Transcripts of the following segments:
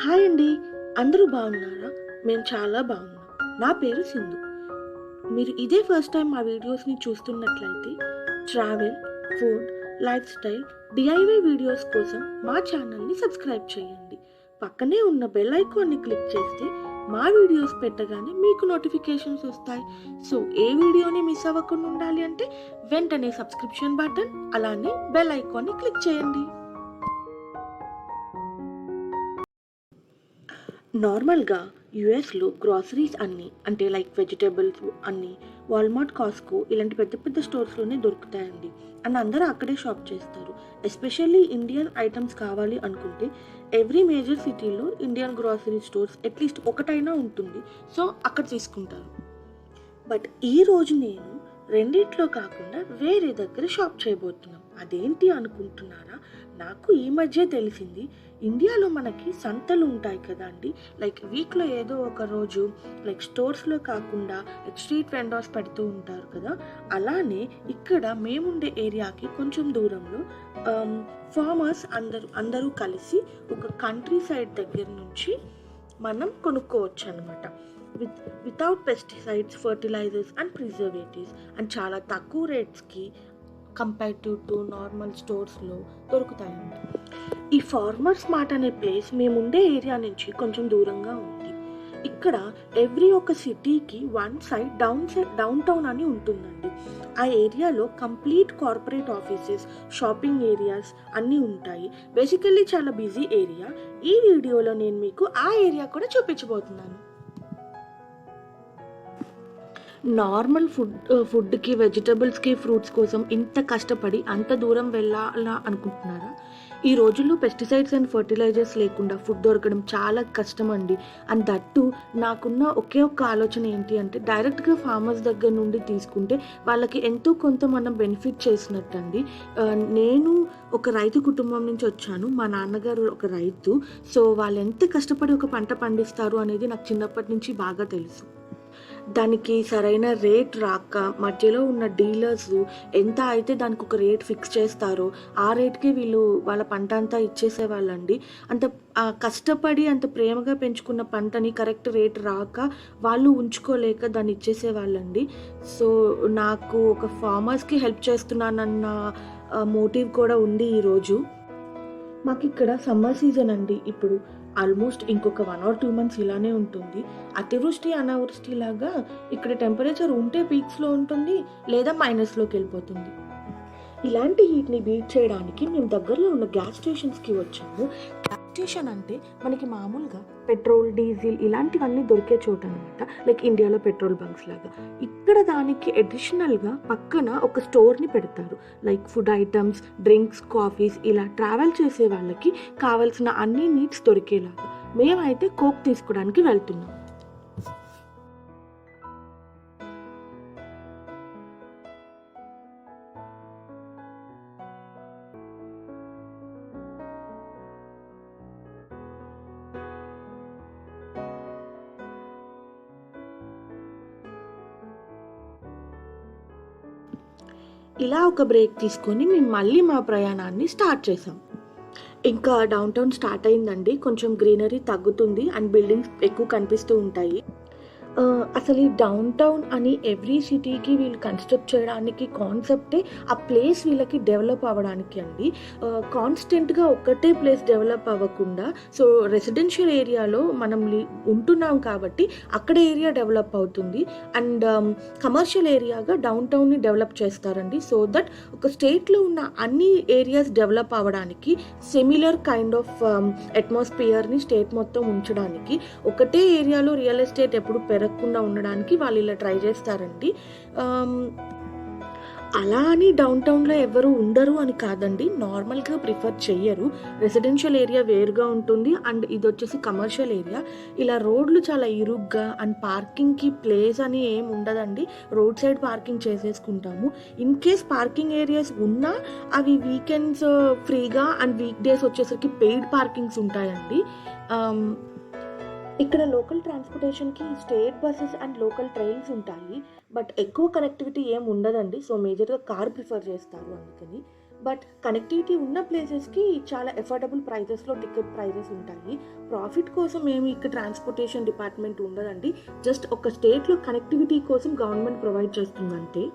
Hi అండి, అందరూ బాగున్నారా? మేము చాలా బాగున్నాం. నా పేరు సింధు. మీరు ఇదే ఫస్ట్ టైం మా వీడియోస్ని చూస్తున్నట్లయితే travel, food, life style, DIY videos కోసం మా ఛానల్ని సబ్స్క్రైబ్ చేయండి. పక్కనే ఉన్న బెల్ ఐకాన్ని క్లిక్ చేస్తే మా వీడియోస్ పెట్టగానే మీకు నోటిఫికేషన్స్ వస్తాయి. సో ఏ వీడియోని మిస్ అవ్వకుండా ఉండాలి అంటే వెంటనే సబ్స్క్రిప్షన్ బటన్ అలానే బెల్ ఐకాన్ని క్లిక్ చేయండి. నార్మల్గా యుఎస్లో గ్రాసరీస్ అన్నీ అంటే లైక్ వెజిటేబుల్స్ అన్నీ వాల్మార్ట్, కాస్కో ఇలాంటి పెద్ద పెద్ద స్టోర్స్లోనే దొరుకుతాయండి. అండ్ అందరూ అక్కడే షాప్ చేస్తారు. ఎస్పెషల్లీ ఇండియన్ ఐటమ్స్ కావాలి అనుకుంటే ఎవ్రీ మేజర్ సిటీలో ఇండియన్ గ్రాసరీ స్టోర్స్ అట్లీస్ట్ ఒకటైనా ఉంటుంది. సో అక్కడ తీసుకుంటారు. బట్ ఈరోజు నేను రెండిట్లో కాకుండా వేరే దగ్గర షాప్ చేయబోతున్నాం. అదేంటి అనుకుంటున్నారా? నాకు ఈ మధ్య తెలిసింది, ఇండియాలో మనకి సంతలు ఉంటాయి కదా అండి. లైక్ వీక్లో ఏదో ఒక రోజు లైక్ స్టోర్స్లో కాకుండా స్ట్రీట్ వెండర్స్ పెడుతూ ఉంటారు కదా. అలానే ఇక్కడ మేముండే ఏరియాకి కొంచెం దూరంలో ఫార్మర్స్ అందరూ కలిసి ఒక కంట్రీ సైడ్ దగ్గర నుంచి మనం కొనుక్కోవచ్చు అనమాట. Without pesticides, fertilizers and preservatives and చాలా తక్కువ రేట్స్కి కంపేర్టివ్ టు నార్మల్ స్టోర్స్లో దొరుకుతాయండి. ఈ ఫార్మర్స్ మార్ట్ అనే ప్లేస్ మేముండే ఏరియా నుంచి కొంచెం దూరంగా ఉంది. ఇక్కడ ఎవ్రీ ఒక సిటీకి వన్ సైడ్ డౌన్ టౌన్ అని ఉంటుందండి. ఆ ఏరియాలో complete corporate offices, shopping areas అన్నీ ఉంటాయి. బేసికల్లీ చాలా బిజీ ఏరియా. ఈ వీడియోలో నేను మీకు ఆ ఏరియా కూడా చూపించబోతున్నాను. నార్మల్ ఫుడ్కి, వెజిటబుల్స్కి, ఫ్రూట్స్ కోసం ఇంత కష్టపడి అంత దూరం వెళ్ళాలా అనుకుంటున్నారా? ఈ రోజుల్లో పెస్టిసైడ్స్ అండ్ ఫర్టిలైజర్స్ లేకుండా ఫుడ్ దొరకడం చాలా కష్టం అండి. అండ్ దట్టు నాకున్న ఒకే ఒక్క ఆలోచన ఏంటి అంటే డైరెక్ట్గా ఫార్మర్స్ దగ్గర నుండి తీసుకుంటే వాళ్ళకి ఎంతో కొంత మనం బెనిఫిట్ చేసినట్టు అండి. నేను ఒక రైతు కుటుంబం నుంచి వచ్చాను. మా నాన్నగారు ఒక రైతు. సో వాళ్ళు ఎంత కష్టపడి ఒక పంట పండిస్తారు అనేది నాకు చిన్నప్పటి నుంచి బాగా తెలుసు. దానికి సరైన రేట్ రాక మధ్యలో ఉన్న డీలర్స్ ఎంత అయితే దానికి ఒక రేట్ ఫిక్స్ చేస్తారో ఆ రేట్కి వీళ్ళు వాళ్ళ పంట అంతా ఇచ్చేసేవాళ్ళండి. అంత కష్టపడి అంత ప్రేమగా పెంచుకున్న పంటని కరెక్ట్ రేట్ రాక వాళ్ళు ఉంచుకోలేక దాన్ని ఇచ్చేసేవాళ్ళండి. సో నాకు ఒక ఫార్మర్స్కి హెల్ప్ చేస్తున్నానన్న మోటివ్ కూడా ఉంది ఈరోజు. మాకు ఇక్కడ సమ్మర్ సీజన్ అండి. ఇప్పుడు ఆల్మోస్ట్ ఇంకొక 1 or 2 months ఇలానే ఉంటుంది. అతివృష్టి, అనావృష్టి లాగా ఇక్కడ టెంపరేచర్ ఉంటే పీక్స్లో ఉంటుంది, లేదా మైనస్లోకి వెళ్ళిపోతుంది. ఇలాంటి హీట్ని బీట్ చేయడానికి మేము దగ్గరలో ఉన్న గ్యాస్ స్టేషన్స్కి వచ్చాము. గ్యాస్ స్టేషన్ అంటే మనకి మామూలుగా పెట్రోల్, డీజిల్ ఇలాంటివన్నీ దొరికే చోట అనమాట. లైక్ ఇండియాలో పెట్రోల్ బంక్స్ లాగా. ఇక్కడ దానికి అడిషనల్గా పక్కన ఒక స్టోర్ని పెడతారు. Like food items, drinks, coffees ఇలా ట్రావెల్ చేసే వాళ్ళకి కావాల్సిన అన్ని నీడ్స్ దొరికేలాగా. మేమైతే కోక్ తీసుకోవడానికి వెళ్తున్నాం. ఇలా ఒక బ్రేక్ తీసుకొని మేము మళ్ళీ మా ప్రయాణాన్ని స్టార్ట్ చేసాం. ఇంకా డౌన్ టౌన్ స్టార్ట్ అయిందండి. కొంచెం గ్రీనరీ తగ్గుతుంది అండ్ బిల్డింగ్స్ ఎక్కువ కనిపిస్తూ ఉంటాయి. అసలు ఈ డౌన్ టౌన్ అని ఎవ్రీ సిటీకి వీళ్ళు కన్స్ట్రక్ట్ చేయడానికి కాన్సెప్టే ఆ ప్లేస్ వీళ్ళకి డెవలప్ అవ్వడానికి అండి. కాన్స్టెంట్గా ఒక్కటే ప్లేస్ డెవలప్ అవ్వకుండా, సో రెసిడెన్షియల్ ఏరియాలో మనం ఉంటున్నాం కాబట్టి అక్కడ ఏరియా డెవలప్ అవుతుంది అండ్ కమర్షియల్ ఏరియాగా డౌన్ టౌన్ని డెవలప్ చేస్తారండి. సో దట్ ఒక స్టేట్లో ఉన్న అన్ని ఏరియాస్ డెవలప్ అవ్వడానికి సిమిలర్ కైండ్ ఆఫ్ అట్మాస్ఫియర్ని స్టేట్ మొత్తం ఉంచడానికి, ఒకటే ఏరియాలో రియల్ ఎస్టేట్ ఎప్పుడు పెరగకుండా ఉండడానికి వాళ్ళు ఇలా ట్రై చేస్తారండి. అలా అని డౌన్ టౌన్లో ఎవరు ఉండరు అని కాదండి, నార్మల్గా ప్రిఫర్ చెయ్యరు. రెసిడెన్షియల్ ఏరియా వేరుగా ఉంటుంది అండ్ ఇది వచ్చేసి కమర్షియల్ ఏరియా. ఇలా రోడ్లు చాలా ఇరుగ్గా అండ్ పార్కింగ్కి ప్లేస్ అని ఏం ఉండదండి. రోడ్ సైడ్ పార్కింగ్ చేసేసుకుంటాము. ఇన్ కేస్ పార్కింగ్ ఏరియాస్ ఉన్నా అవి వీకెండ్స్ ఫ్రీగా అండ్ వీక్ డేస్ వచ్చేసరికి పెయిడ్ పార్కింగ్స్ ఉంటాయండి. ఇక్కడ లోకల్ ట్రాన్స్పోర్టేషన్కి state buses and local trains ఉంటాయి. బట్ ఎక్కువ కనెక్టివిటీ ఏం ఉండదండి. సో మేజర్గా కార్ ప్రిఫర్ చేస్తారు అందుకని. బట్ కనెక్టివిటీ ఉన్న ప్లేసెస్‌కి చాలా ఎఫోర్డబుల్ ప్రైజెస్‌లో టికెట్ ప్రైజెస్ ఉంటాయి. ప్రాఫిట్ కోసం ఏమి ఇక్కడ ట్రాన్స్‌పోర్టేషన్ డిపార్ట్‌మెంట్ ఉండదండి. జస్ట్ ఒక స్టేట్‌లో కనెక్టివిటీ కోసం గవర్నమెంట్ ప్రొవైడ్ చేస్తుందంతే.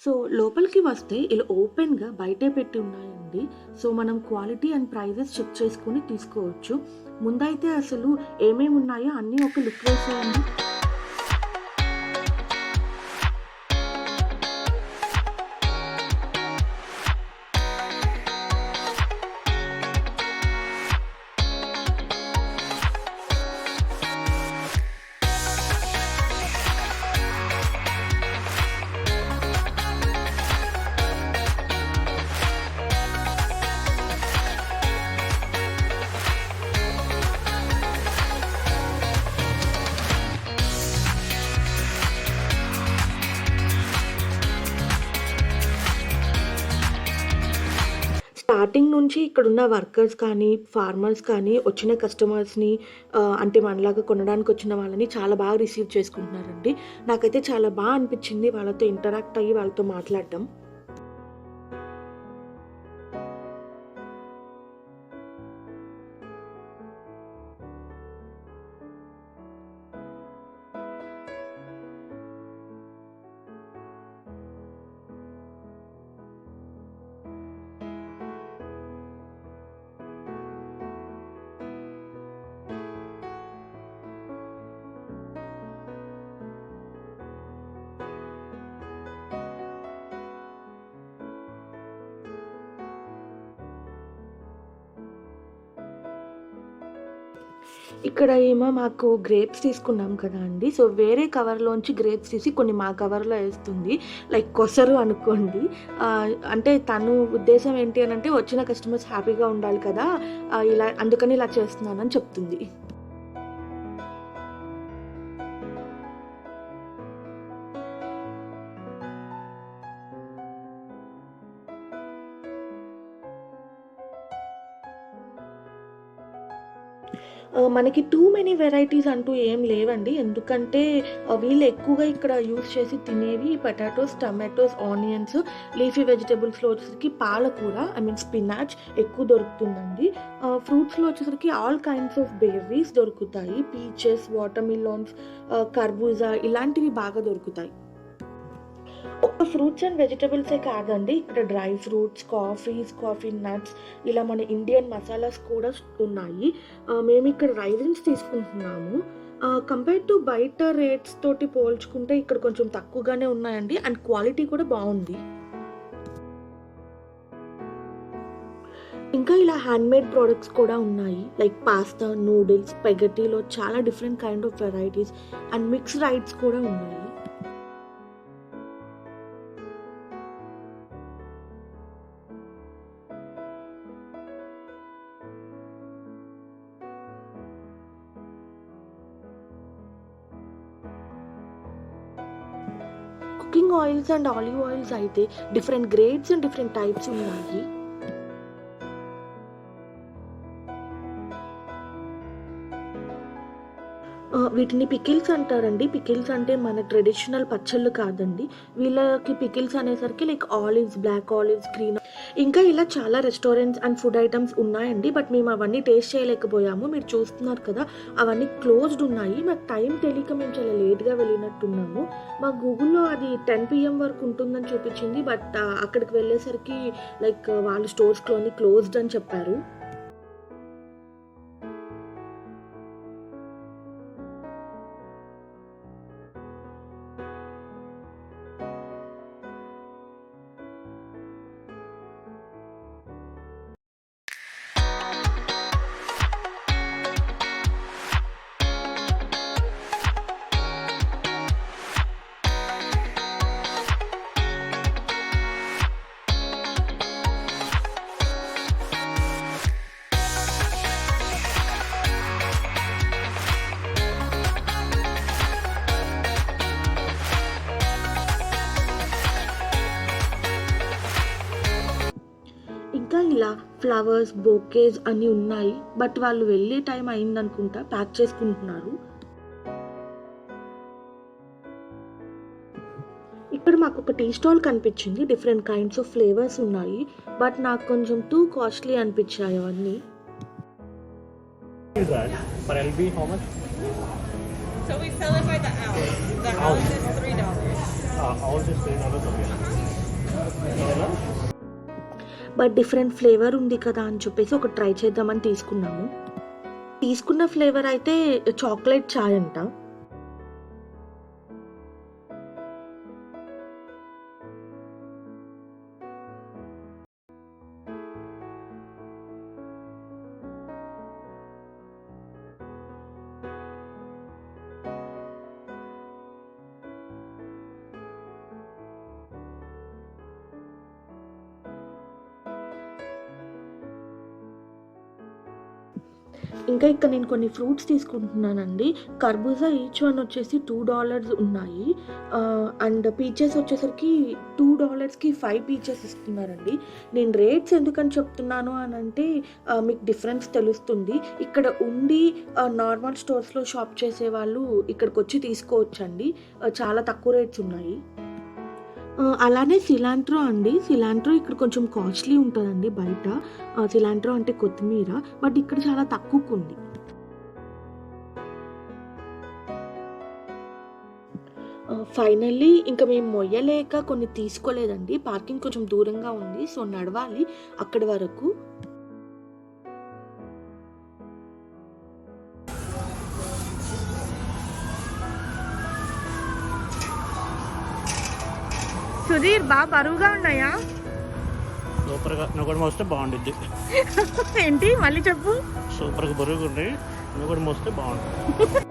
సో, లోపలికి వస్తే ఇలా ఓపెన్‌గా బయటే పెట్టి ఉన్నాయండి. సో, మనం క్వాలిటీ అండ్ ప్రైజెస్ చెక్ చేసుకొని తీసుకోవచ్చు. ముందైతే అసలు ఏమేమి ఉన్నాయో అన్నీ ఒక లుక్ వేసేయండి. స్టార్టింగ్ నుంచి ఇక్కడున్న వర్కర్స్ కానీ, ఫార్మర్స్ కానీ, వచ్చిన కస్టమర్స్‌ని అంటే మనలాగా కొనడానికొచ్చిన వాళ్ళని చాలా బాగా రిసీవ్ చేసుకుంటున్నారండి. నాకైతే చాలా అనిపిచ్చింది వాళ్ళతో ఇంటరాక్ట్ అయ్యి వాళ్ళతో మాట్లాడడం. ఇక్కడ ఏమో మాకు గ్రేప్స్ తీసుకున్నాం కదా అండి. సో, వేరే కవర్‌లోంచి గ్రేప్స్ తీసి కొన్ని మా కవర్‌లో ఏస్తుంది. లైక్ కొసరు అనుకోండి. అంటే తను ఉద్దేశ్యం ఏంటి అనంటే వచ్చిన కస్టమర్స్ హ్యాపీగా ఉండాలి కదా! ఇలా అందుకని ఇలా చేస్తున్నానని చెప్తుంది. మనకి టూ మెనీ వెరైటీస్ అంటూ ఏం లేవండి. ఎందుకంటే వీళ్ళు ఎక్కువగా ఇక్కడ యూజ్ చేసి తినేవి పొటాటోస్, టమాటోస్, ఆనియన్స్, లీఫీ వెజిటబుల్స్‌లో వచ్చేసరికి పాలకూర స్పినాచ్ ఎక్కువ దొరుకుతుందండి. ఫ్రూట్స్‌లో వచ్చేసరికి ఆల్ కైండ్స్ ఆఫ్ బెర్రీస్ దొరుకుతాయి. పీచెస్, వాటర్‌మిలన్స్, కర్బూజా ఇలాంటివి బాగా దొరుకుతాయి. ఒక్క ఫ్రూట్స్ అండ్ వెజిటబుల్సే కాదండి. ఇక్కడ డ్రై ఫ్రూట్స్, కాఫీ నట్స్ ఇలా మన ఇండియన్ మసాలాస్ కూడా ఉన్నాయి. మేమిక్కడ రైజిన్స్ తీసుకుంటున్నాము. కంపేర్ టు బయట రేట్స్ తోటి పోల్చుకుంటే ఇక్కడ కొంచెం తక్కువగానే ఉన్నాయండి. అండ్ క్వాలిటీ కూడా బావుంది. ఇంకా ఇలా హ్యాండ్‌మేడ్ ప్రొడక్ట్స్ కూడా ఉన్నాయి. లైక్ పాస్తా, నూడిల్స్, స్పాగెటీలో చాలా different kind of varieties and mixed rights కూడా ఉన్నాయి. Cooking oils and olive oils అయితే different grades and different types ఉన్నాయి. వీటిని పికిల్స్ అంటారండి. పికిల్స్ అంటే మన ట్రెడిషనల్ పచ్చళ్ళు కాదండి. వీళ్ళకి పికిల్స్ అనేసరికి like olives, black olives, green ఇంకా ఇలా చాలా రెస్టారెంట్స్ అండ్ ఫుడ్ ఐటెమ్స్ ఉన్నాయండి. బట్ మేము అవన్నీ టేస్ట్ చేయలేకపోయాము. మీరు చూస్తున్నారు కదా! అవన్నీ క్లోజ్డ్ ఉన్నాయి. మాకు టైం తెలియక మేము చాలా లేట్‌గా వెళ్ళినట్టున్నాము. మా గూగుల్‌లో అది 10 PM వరకు ఉంటుందని చూపించింది. బట్ అక్కడికి వెళ్ళేసరికి లైక్ వాళ్ళు స్టోర్స్‌లోని క్లోజ్డ్ అని చెప్పారు. ఫ్లవర్స్, బొకేస్ అన్నీ ఉన్నాయి. బట్ వాళ్ళు వెళ్ళే టైం అయిందనుకుంటా, ప్యాక్ చేసుకుంటున్నారు. ఇక్కడ మాకు ఒక టీ స్టాల్ కనిపించింది. డిఫరెంట్ కైండ్స్ ఆఫ్ ఫ్లేవర్స్ ఉన్నాయి. బట్ నాకు కొంచెం టూ కాస్ట్లీ అనిపించాయి అవన్నీ. Is that for LB how much? So we sell it by the ounce. The ounce is $3. Ounce is $3 okay. But different flavour ఉంది కదా అని చెప్పేసి ఒక ట్రై చేద్దామని తీసుకున్నాము. తీసుకున్న ఫ్లేవర్ అయితే చాక్లెట్ చాయ్ అంట. ఇంకా ఇక్కడ నేను కొన్ని ఫ్రూట్స్ తీసుకుంటున్నానండి. కర్బూజా ఈచ్ వన్ వచ్చేసి $2 ఉన్నాయి. అండ్ పీచెస్ వచ్చేసరికి $2కి 5 పీచెస్ ఇస్తున్నారండి. నేను రేట్స్ ఎందుకని చెప్తున్నాను అని అంటే మీకు డిఫరెన్స్ తెలుస్తుంది. ఇక్కడ ఉండి నార్మల్ స్టోర్స్లో షాప్ చేసే వాళ్ళు ఇక్కడికి వచ్చి తీసుకోవచ్చండి. చాలా తక్కువ రేట్స్ ఉన్నాయి. అలానే సిలాంట్రో అండి. సిలాంట్రో ఇక్కడ కొంచెం కాస్ట్లీ ఉంటుందండి బయట. సిలాంట్రో అంటే కొత్తిమీర. బట్ ఇక్కడ చాలా తక్కువకు ఉంది. ఫైనల్లీ ఇంకా మేము మొయ్యలేక కొన్ని తీసుకోలేదండి. పార్కింగ్ కొంచెం దూరంగా ఉంది. సో నడవాలి అక్కడి వరకు. సుధీర్ బాగా బరువుగా ఉన్నాయా? సూపర్గా నువ్వు కూడా మోస్తే బాగుంటుంది. ఏంటి మళ్ళీ చెప్పు? సూపర్గా బరువుగా ఉన్నాయి, నువ్వు కూడా మోస్తే బాగుంటుంది.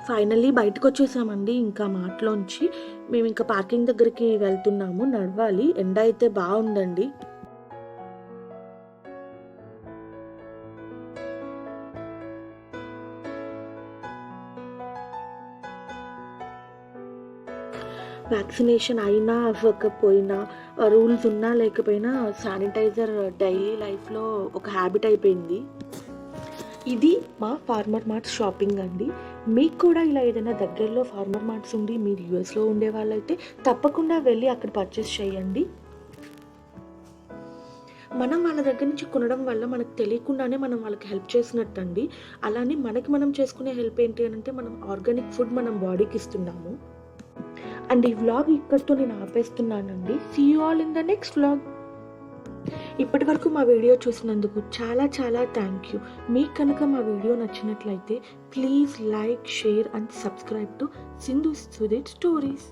ఫైనల్లీ బయటకు వచ్చేసామండి. ఇంకా మాటలోంచి మేము ఇంకా పార్కింగ్ దగ్గరికి వెళ్తున్నాము. నడవాలి. ఎండ అయితే బాగుందండి. వ్యాక్సినేషన్ అయినా అవ్వకపోయినా, రూల్స్ ఉన్నా లేకపోయినా శానిటైజర్ డైలీ లైఫ్లో ఒక హ్యాబిట్ అయిపోయింది. ఇది మా ఫార్మర్ మార్ట్స్ షాపింగ్ అండి. మీకు కూడా ఇలా ఏదైనా దగ్గరలో ఫార్మర్ మార్ట్స్ ఉండి మీరు యూఎస్లో ఉండే వాళ్ళైతే తప్పకుండా వెళ్ళి అక్కడ పర్చేస్ చేయండి. మనం వాళ్ళ దగ్గర నుంచి కొనడం వల్ల మనకు తెలియకుండానే మనం వాళ్ళకి హెల్ప్ చేసినట్టు అండి. అలానే మనకి మనం చేసుకునే హెల్ప్ ఏంటి అని అంటే మనం ఆర్గానిక్ ఫుడ్ మనం బాడీకి ఇస్తున్నాము. అండ్ ఈ వ్లాగ్ ఇక్కడితో నేను ఆపేస్తున్నానండి. See you all in the next vlog. ఇప్పటి వరకు మా వీడియో చూసినందుకు చాలా చాలా థ్యాంక్ యూ. మీకు కనుక మా వీడియో నచ్చినట్లయితే please like, share and subscribe to Sindhu Sudheer stories.